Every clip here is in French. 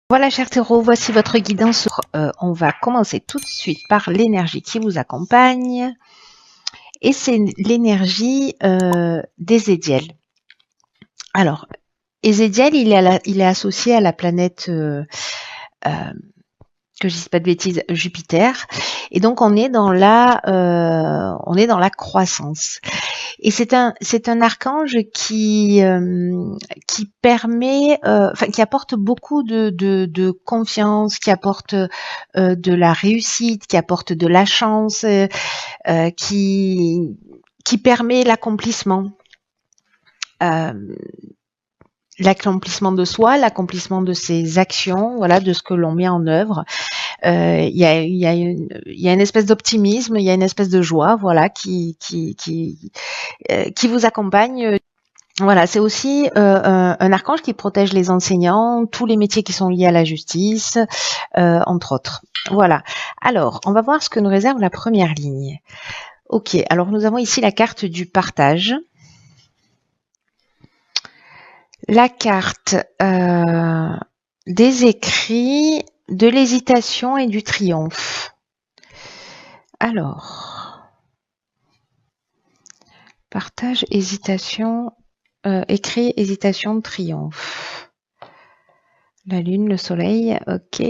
Voilà, chers taureaux, voici votre guidance. On va commencer tout de suite par l'énergie qui vous accompagne. Et c'est l'énergie d'Ézéchiel. Alors, Ézéchiel, il est associé à la planète, que je dise pas de bêtises, Jupiter. Et donc, on est dans la croissance. Et c'est un archange qui permet, qui apporte beaucoup de confiance, qui apporte de la réussite, qui apporte de la chance, qui permet l'accomplissement. L'accomplissement de soi, l'accomplissement de ses actions, voilà, de ce que l'on met en œuvre. Il y a une espèce d'optimisme, il y a une espèce de joie, voilà, qui vous accompagne. Voilà, c'est aussi un archange qui protège les enseignants, tous les métiers qui sont liés à la justice, entre autres. Voilà. Alors, on va voir ce que nous réserve la première ligne. Ok, alors nous avons ici la carte du partage. La carte des écrits, de l'hésitation et du triomphe. Alors, partage, hésitation, écrit, hésitation, triomphe. La lune, le soleil, ok.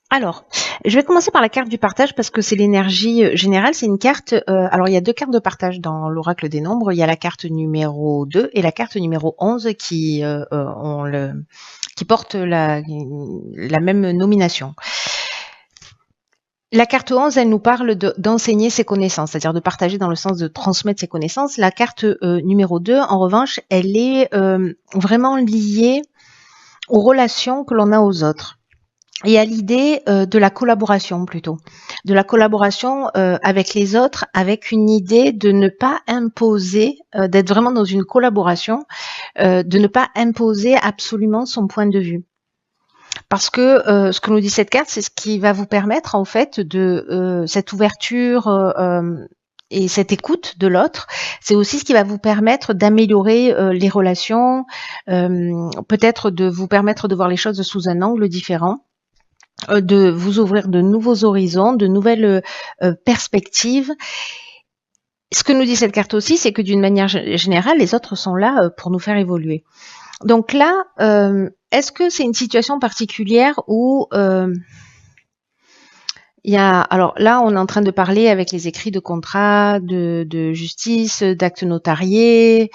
Alors, je vais commencer par la carte du partage parce que c'est l'énergie générale. C'est une carte. Alors, il y a deux cartes de partage dans l'oracle des nombres. Il y a la carte numéro 2 et la carte numéro 11 qui portent la même nomination. La carte 11, elle nous parle d'enseigner ses connaissances, c'est-à-dire de partager dans le sens de transmettre ses connaissances. La carte numéro 2, en revanche, elle est vraiment liée aux relations que l'on a aux autres. Et à l'idée de la collaboration plutôt, de la collaboration avec les autres, avec une idée de ne pas imposer, d'être vraiment dans une collaboration, de ne pas imposer absolument son point de vue. Parce que ce que nous dit cette carte, c'est ce qui va vous permettre en fait de cette ouverture et cette écoute de l'autre, c'est aussi ce qui va vous permettre d'améliorer les relations, peut-être de vous permettre de voir les choses sous un angle différent, de vous ouvrir de nouveaux horizons, de nouvelles perspectives. Ce que nous dit cette carte aussi, c'est que d'une manière générale, les autres sont là pour nous faire évoluer. Donc là, est-ce que c'est une situation particulière où il y a, alors là, on est en train de parler avec les écrits de contrats, de justice, d'actes notariés,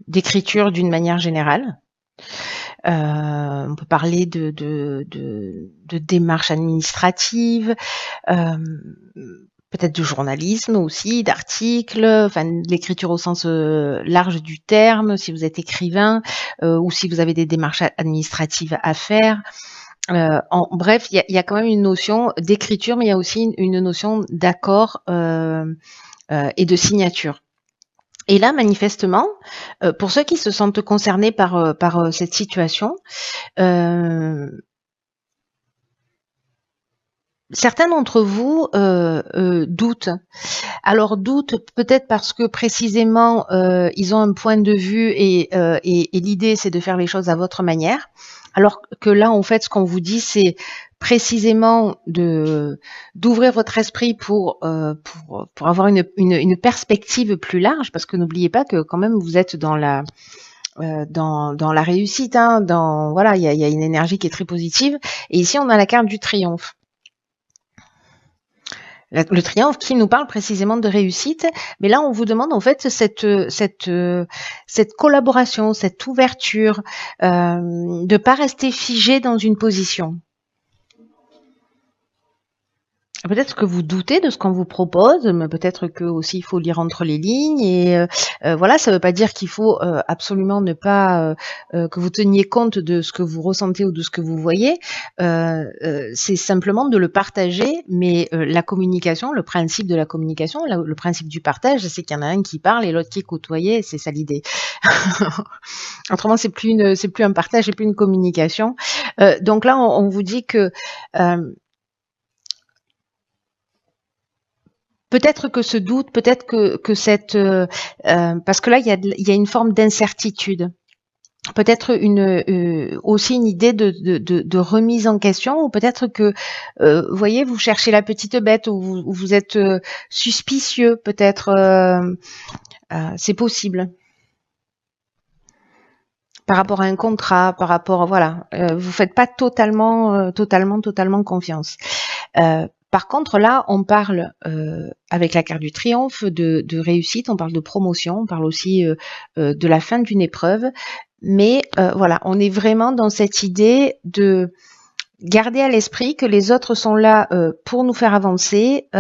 d'écriture d'une manière générale. On peut parler de démarches administratives, peut-être du journalisme aussi, d'articles, enfin de l'écriture au sens large du terme, si vous êtes écrivain ou si vous avez des démarches administratives à faire. Bref, il y a quand même une notion d'écriture, mais il y a aussi une notion d'accord et de signature. Et là, manifestement, pour ceux qui se sentent concernés par cette situation, certains d'entre vous doutent. Alors doutent peut-être parce que précisément ils ont un point de vue et l'idée c'est de faire les choses à votre manière. Alors que là, en fait, ce qu'on vous dit, c'est précisément d'ouvrir votre esprit pour avoir une perspective plus large, parce que n'oubliez pas que quand même vous êtes dans la réussite, hein, voilà, il y a une énergie qui est très positive. Et ici, on a la carte du triomphe. Le triomphe qui nous parle précisément de réussite, mais là on vous demande en fait cette collaboration, cette ouverture, de pas rester figé dans une position. Peut-être que vous doutez de ce qu'on vous propose, mais peut-être que aussi il faut lire entre les lignes et voilà, ça ne veut pas dire qu'il faut absolument ne pas que vous teniez compte de ce que vous ressentez ou de ce que vous voyez. C'est simplement de le partager, mais la communication, le principe de la communication, le principe du partage, c'est qu'il y en a un qui parle et l'autre qui écoute. Vous voyez, c'est ça l'idée. Autrement, c'est plus un partage, c'est plus une communication. Donc là, on vous dit que peut-être que ce doute, peut-être que cette parce que là il y a une forme d'incertitude. Peut-être aussi une idée de remise en question, ou peut-être que vous voyez, vous cherchez la petite bête, ou vous êtes suspicieux, peut-être c'est possible par rapport à un contrat, par rapport voilà, vous faites pas totalement confiance. Par contre, là, on parle avec la carte du triomphe de réussite, on parle de promotion, on parle aussi de la fin d'une épreuve. Mais voilà, on est vraiment dans cette idée de garder à l'esprit que les autres sont là pour nous faire avancer,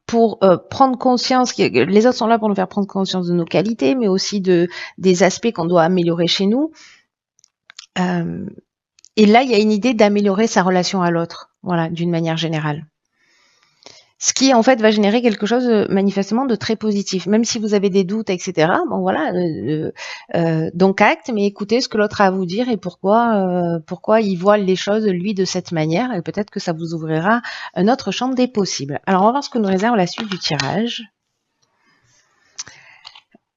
pour prendre conscience, les autres sont là pour nous faire prendre conscience de nos qualités, mais aussi des aspects qu'on doit améliorer chez nous. Et là, il y a une idée d'améliorer sa relation à l'autre, voilà, d'une manière générale. Ce qui, en fait, va générer quelque chose manifestement de très positif. Même si vous avez des doutes, etc., bon voilà, donc acte, mais écoutez ce que l'autre a à vous dire et pourquoi il voit les choses, lui, de cette manière, et peut-être que ça vous ouvrira un autre champ des possibles. Alors, on va voir ce que nous réserve la suite du tirage.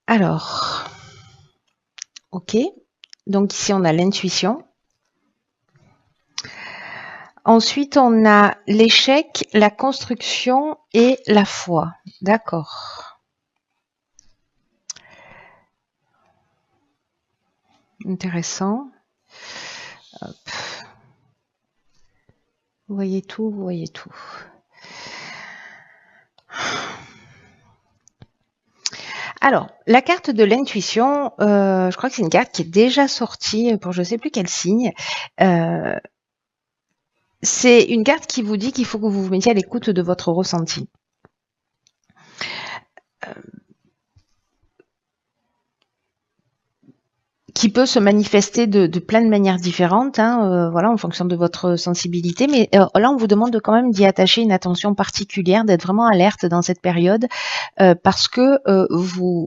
Alors, ok, donc ici, on a l'intuition. Ensuite, on a l'échec, la construction et la foi. D'accord. Intéressant. Hop. Vous voyez tout, vous voyez tout. Alors, la carte de l'intuition, je crois que c'est une carte qui est déjà sortie pour je ne sais plus quel signe. C'est une carte qui vous dit qu'il faut que vous vous mettiez à l'écoute de votre ressenti. Qui peut se manifester de plein de manières différentes, hein, voilà, en fonction de votre sensibilité. Mais là, on vous demande quand même d'y attacher une attention particulière, d'être vraiment alerte dans cette période, parce que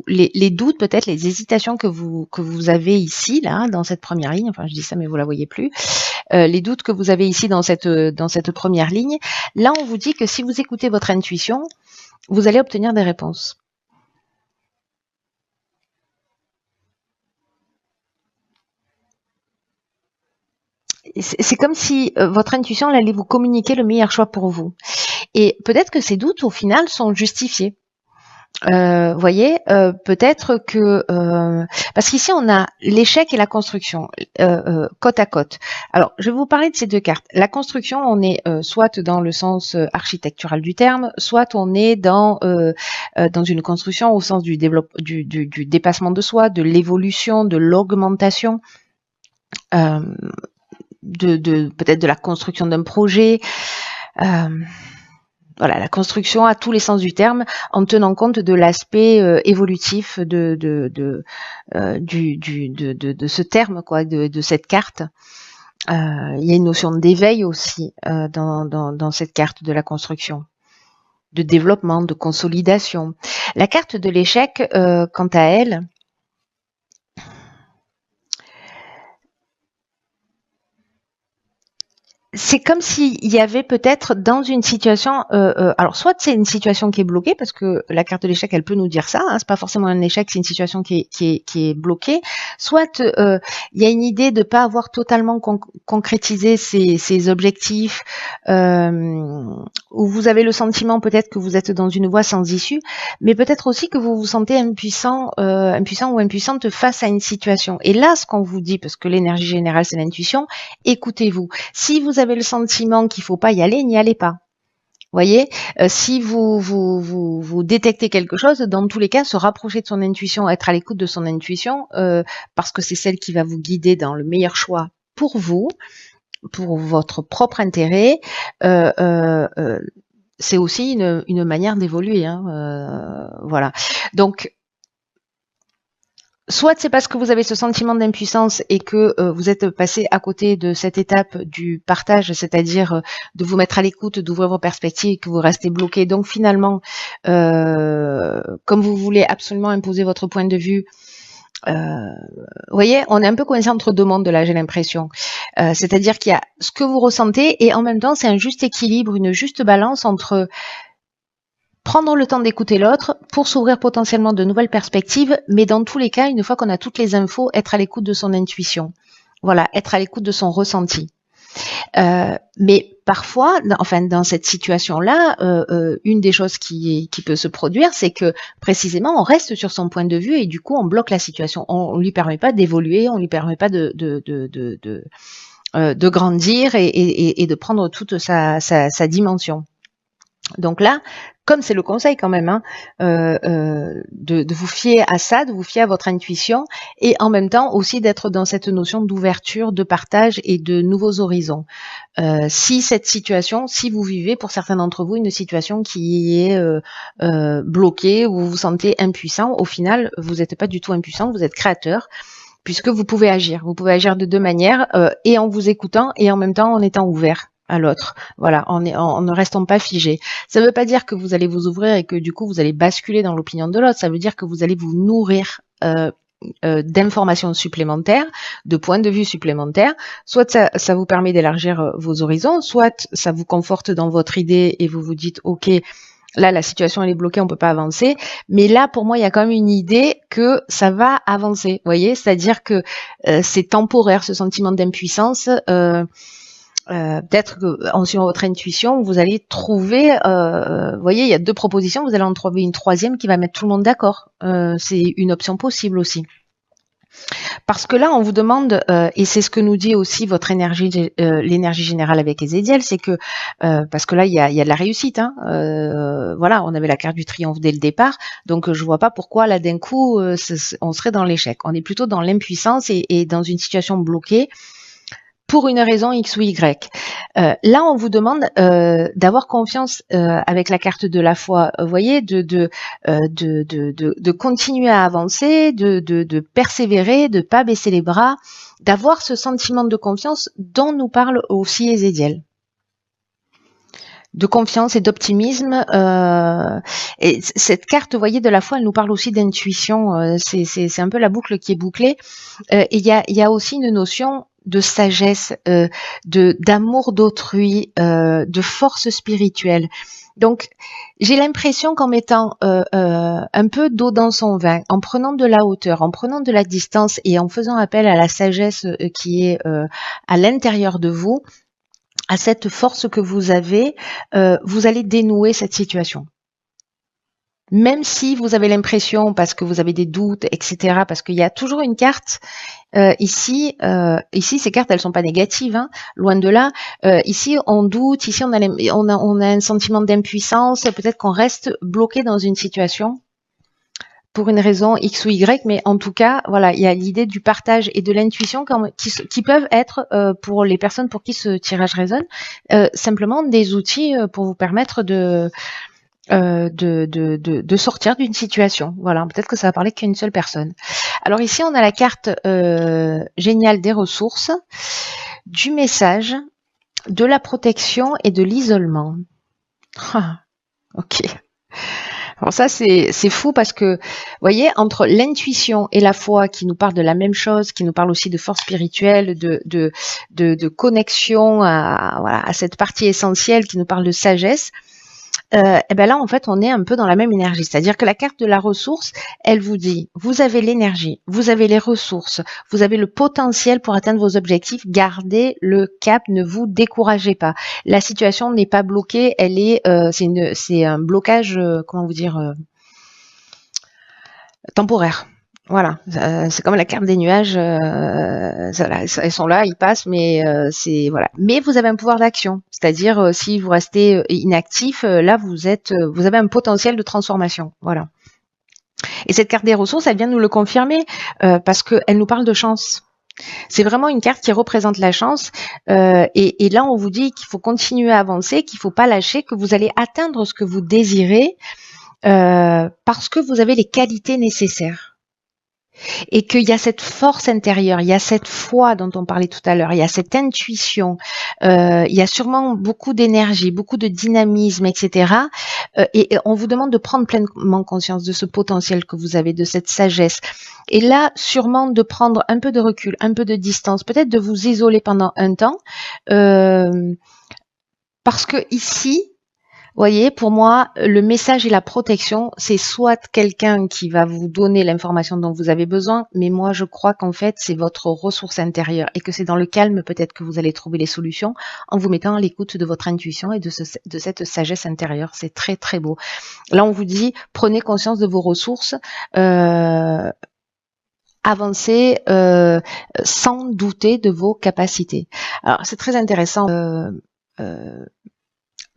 les doutes, peut-être les hésitations que vous avez ici, là, dans cette première ligne. Enfin, je dis ça, mais vous la voyez plus. Les doutes que vous avez ici dans cette première ligne. Là, on vous dit que si vous écoutez votre intuition, vous allez obtenir des réponses. C'est comme si votre intuition elle allait vous communiquer le meilleur choix pour vous. Et peut-être que ces doutes, au final, sont justifiés. Voyez, peut-être que parce qu'ici on a l'échec et la construction côte à côte. Alors, je vais vous parler de ces deux cartes. La construction, on est soit dans le sens architectural du terme, soit on est dans une construction au sens du dépassement de soi, de l'évolution, de l'augmentation. Peut-être de la construction d'un projet, voilà, la construction à tous les sens du terme, en tenant compte de l'aspect évolutif de ce terme, quoi, de cette carte. Il y a une notion d'éveil aussi dans cette carte de la construction, de développement, de consolidation. La carte de l'échec, quant à elle, c'est comme s'il y avait peut-être dans une situation, alors soit c'est une situation qui est bloquée, parce que la carte de l'échec, elle peut nous dire ça, hein, c'est pas forcément un échec, c'est une situation qui est bloquée, soit il y a une idée de pas avoir totalement concrétisé ses objectifs, où vous avez le sentiment peut-être que vous êtes dans une voie sans issue, mais peut-être aussi que vous vous sentez impuissant ou impuissante face à une situation. Et là, ce qu'on vous dit, parce que l'énergie générale, c'est l'intuition, écoutez-vous. Si vous avez le sentiment qu'il faut pas y aller, n'y allez pas. Voyez, si vous détectez quelque chose, dans tous les cas, se rapprocher de son intuition, être à l'écoute de son intuition, parce que c'est celle qui va vous guider dans le meilleur choix pour vous, pour votre propre intérêt. C'est aussi une manière d'évoluer, hein, voilà. Donc soit c'est parce que vous avez ce sentiment d'impuissance et que vous êtes passé à côté de cette étape du partage, c'est-à-dire de vous mettre à l'écoute, d'ouvrir vos perspectives, que vous restez bloqué. Donc finalement, comme vous voulez absolument imposer votre point de vue, vous voyez, on est un peu coincé entre deux mondes là, j'ai l'impression. C'est-à-dire qu'il y a ce que vous ressentez et en même temps, c'est un juste équilibre, une juste balance entre prendre le temps d'écouter l'autre pour s'ouvrir potentiellement de nouvelles perspectives, mais dans tous les cas, une fois qu'on a toutes les infos, être à l'écoute de son intuition. Voilà, être à l'écoute de son ressenti. Mais parfois, dans cette situation-là, une des choses qui peut se produire, c'est que précisément on reste sur son point de vue et du coup on bloque la situation. On lui permet pas d'évoluer, on lui permet pas de grandir et de prendre toute sa dimension. Donc là, comme c'est le conseil quand même, de vous fier à ça, de vous fier à votre intuition, et en même temps aussi d'être dans cette notion d'ouverture, de partage et de nouveaux horizons. Si cette situation, si vous vivez pour certains d'entre vous une situation qui est bloquée, où vous vous sentez impuissant, au final, vous n'êtes pas du tout impuissant, vous êtes créateur, puisque vous pouvez agir. Vous pouvez agir de deux manières, et en vous écoutant, et en même temps en étant ouvert à l'autre. Voilà, en ne restant pas figé. Ça ne veut pas dire que vous allez vous ouvrir et que du coup vous allez basculer dans l'opinion de l'autre. Ça veut dire que vous allez vous nourrir d'informations supplémentaires, de points de vue supplémentaires. Soit ça vous permet d'élargir vos horizons, soit ça vous conforte dans votre idée et vous vous dites ok, là la situation elle est bloquée, on peut pas avancer. Mais là pour moi il y a quand même une idée que ça va avancer. Vous voyez, c'est-à-dire que c'est temporaire ce sentiment d'impuissance. Peut-être que en suivant votre intuition, vous allez trouver, vous voyez, il y a deux propositions, vous allez en trouver une troisième qui va mettre tout le monde d'accord. C'est une option possible aussi. Parce que là, on vous demande, et c'est ce que nous dit aussi votre énergie, l'énergie générale avec Ezekiel, c'est que, parce que là, il y a de la réussite. Voilà, on avait la carte du triomphe dès le départ, donc je vois pas pourquoi là d'un coup, on serait dans l'échec. On est plutôt dans l'impuissance et dans une situation bloquée. Pour une raison X ou Y. Là, on vous demande d'avoir confiance avec la carte de la foi. Vous voyez, de continuer à avancer, de persévérer, de pas baisser les bras, d'avoir ce sentiment de confiance dont nous parle aussi Ezekiel. De confiance et d'optimisme. Et cette carte, vous voyez, de la foi, elle nous parle aussi d'intuition. C'est un peu la boucle qui est bouclée. Et il y a aussi une notion de sagesse, d'amour d'autrui, de force spirituelle. Donc, j'ai l'impression qu'en mettant un peu d'eau dans son vin, en prenant de la hauteur, en prenant de la distance et en faisant appel à la sagesse qui est à l'intérieur de vous, à cette force que vous avez, vous allez dénouer cette situation. Même si vous avez l'impression, parce que vous avez des doutes, etc., parce qu'il y a toujours une carte ici, ces cartes, elles sont pas négatives, loin de là. Ici, on doute, ici, on a un sentiment d'impuissance, peut-être qu'on reste bloqué dans une situation pour une raison X ou Y, mais en tout cas, voilà, il y a l'idée du partage et de l'intuition qui peuvent être, pour les personnes pour qui ce tirage résonne, simplement des outils pour vous permettre de sortir d'une situation. Voilà, peut-être que ça va parler qu'à une seule personne. Alors ici, on a la carte géniale des ressources, du message, de la protection et de l'isolement. Ok. Alors ça, c'est fou parce que, vous voyez, entre l'intuition et la foi qui nous parlent de la même chose, qui nous parlent aussi de force spirituelle, de connexion à cette partie essentielle qui nous parle de sagesse, et ben là, en fait, on est un peu dans la même énergie. C'est-à-dire que la carte de la ressource, elle vous dit, vous avez l'énergie, vous avez les ressources, vous avez le potentiel pour atteindre vos objectifs, gardez le cap, ne vous découragez pas. La situation n'est pas bloquée, elle est, c'est un blocage, comment vous dire, temporaire. Voilà, c'est comme la carte des nuages, elles sont là, ils passent, mais c'est voilà. Mais vous avez un pouvoir d'action, c'est-à-dire si vous restez inactif, là vous avez un potentiel de transformation, voilà. Et cette carte des ressources, elle vient nous le confirmer parce qu'elle nous parle de chance. C'est vraiment une carte qui représente la chance et là on vous dit qu'il faut continuer à avancer, qu'il faut pas lâcher, que vous allez atteindre ce que vous désirez parce que vous avez les qualités nécessaires. Et qu'il y a cette force intérieure, il y a cette foi dont on parlait tout à l'heure, il y a cette intuition, il y a sûrement beaucoup d'énergie, beaucoup de dynamisme, etc. Et on vous demande de prendre pleinement conscience de ce potentiel que vous avez, de cette sagesse. Et là, sûrement de prendre un peu de recul, un peu de distance, peut-être de vous isoler pendant un temps, parce que ici, Voyez, pour moi, le message et la protection, c'est soit quelqu'un qui va vous donner l'information dont vous avez besoin, mais moi je crois qu'en fait c'est votre ressource intérieure et que c'est dans le calme peut-être que vous allez trouver les solutions en vous mettant à l'écoute de votre intuition et de cette sagesse intérieure. C'est très très beau. Là on vous dit, prenez conscience de vos ressources, avancez sans douter de vos capacités. Alors c'est très intéressant.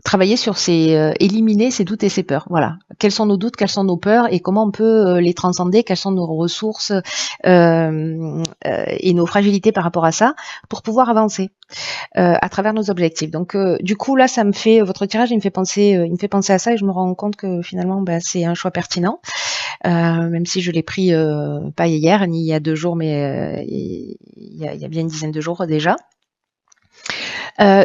Travailler sur éliminer ses doutes et ses peurs. Voilà. Quels sont nos doutes, quelles sont nos peurs et comment on peut les transcender, quelles sont nos ressources et nos fragilités par rapport à ça pour pouvoir avancer à travers nos objectifs. Donc du coup là, ça me fait votre tirage, il me fait penser à ça et je me rends compte que finalement c'est un choix pertinent, même si je l'ai pris pas hier ni il y a 2 jours, mais il y a bien une dizaine de jours déjà.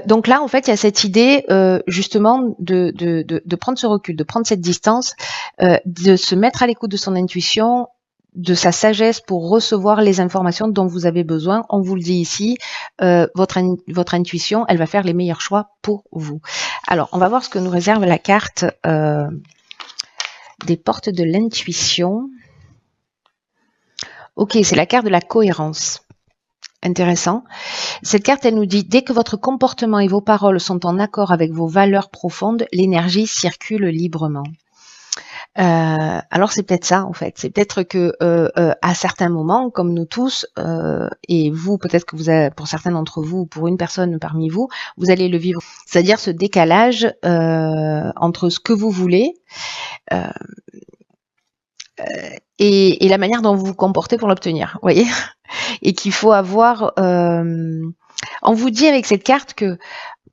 Donc là, en fait, il y a cette idée justement de prendre ce recul, de prendre cette distance, de se mettre à l'écoute de son intuition, de sa sagesse pour recevoir les informations dont vous avez besoin. On vous le dit ici, votre intuition, elle va faire les meilleurs choix pour vous. Alors, on va voir ce que nous réserve la carte des portes de l'intuition. Ok, c'est la carte de la cohérence. Intéressant. Cette carte, elle nous dit, dès que votre comportement et vos paroles sont en accord avec vos valeurs profondes, l'énergie circule librement. Alors c'est peut-être ça en fait, c'est peut-être que à certains moments, comme nous tous, et vous peut-être que vous avez, pour certains d'entre vous, pour une personne parmi vous, vous allez le vivre, c'est-à-dire ce décalage entre ce que vous voulez et la manière dont vous vous comportez pour l'obtenir, vous voyez, et qu'il faut avoir. On vous dit avec cette carte que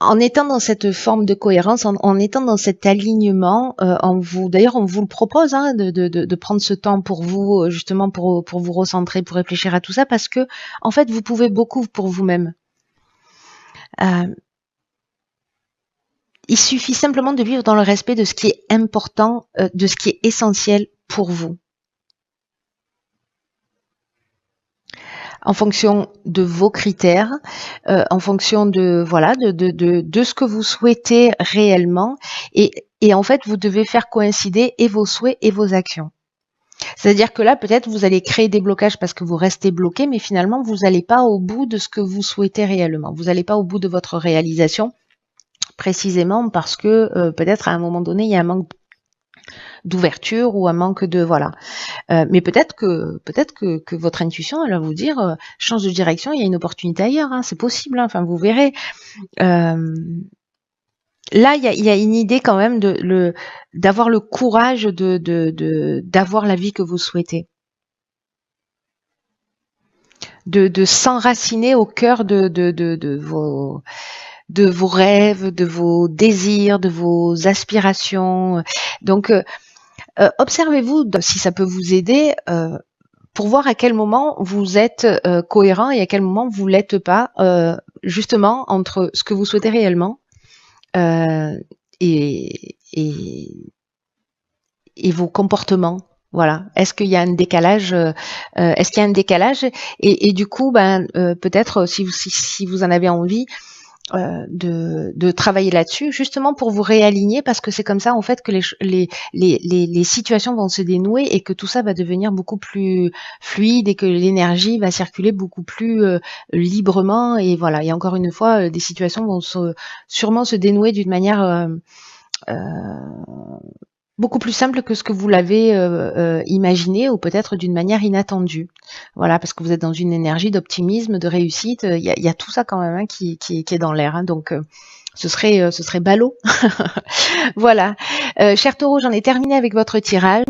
en étant dans cette forme de cohérence, en étant dans cet alignement, d'ailleurs on vous le propose de prendre ce temps pour vous, justement pour vous recentrer, pour réfléchir à tout ça, parce que en fait vous pouvez beaucoup pour vous-même. Il suffit simplement de vivre dans le respect de ce qui est important, de ce qui est essentiel pour vous. En fonction de vos critères, en fonction de voilà de ce que vous souhaitez réellement, et en fait vous devez faire coïncider et vos souhaits et vos actions. C'est-à-dire que là peut-être vous allez créer des blocages parce que vous restez bloqué, mais finalement vous n'allez pas au bout de ce que vous souhaitez réellement. Vous n'allez pas au bout de votre réalisation, précisément parce que peut-être à un moment donné il y a un manque d'ouverture ou un manque de voilà. Mais peut-être que votre intuition elle va vous dire change de direction, il y a une opportunité ailleurs, hein, c'est possible, hein, enfin vous verrez. Là il y a une idée quand même d'avoir le courage d'avoir la vie que vous souhaitez. De s'enraciner au cœur de vos rêves, de vos désirs, de vos aspirations. Donc observez-vous si ça peut vous aider pour voir à quel moment vous êtes cohérent et à quel moment vous l'êtes pas, justement entre ce que vous souhaitez réellement et vos comportements. Voilà. Est-ce qu'il y a un décalage Est-ce qu'il y a un décalage et du coup, peut-être si vous en avez envie, de travailler là-dessus, justement pour vous réaligner, parce que c'est comme ça en fait que les situations vont se dénouer et que tout ça va devenir beaucoup plus fluide et que l'énergie va circuler beaucoup plus librement. Et voilà, et encore une fois, des situations vont sûrement se dénouer d'une manière beaucoup plus simple que ce que vous l'avez imaginé, ou peut-être d'une manière inattendue. Voilà, parce que vous êtes dans une énergie d'optimisme, de réussite. Il y a tout ça quand même hein, qui est dans l'air. Hein, donc ce serait ballot. Voilà. Cher Taureau, j'en ai terminé avec votre tirage.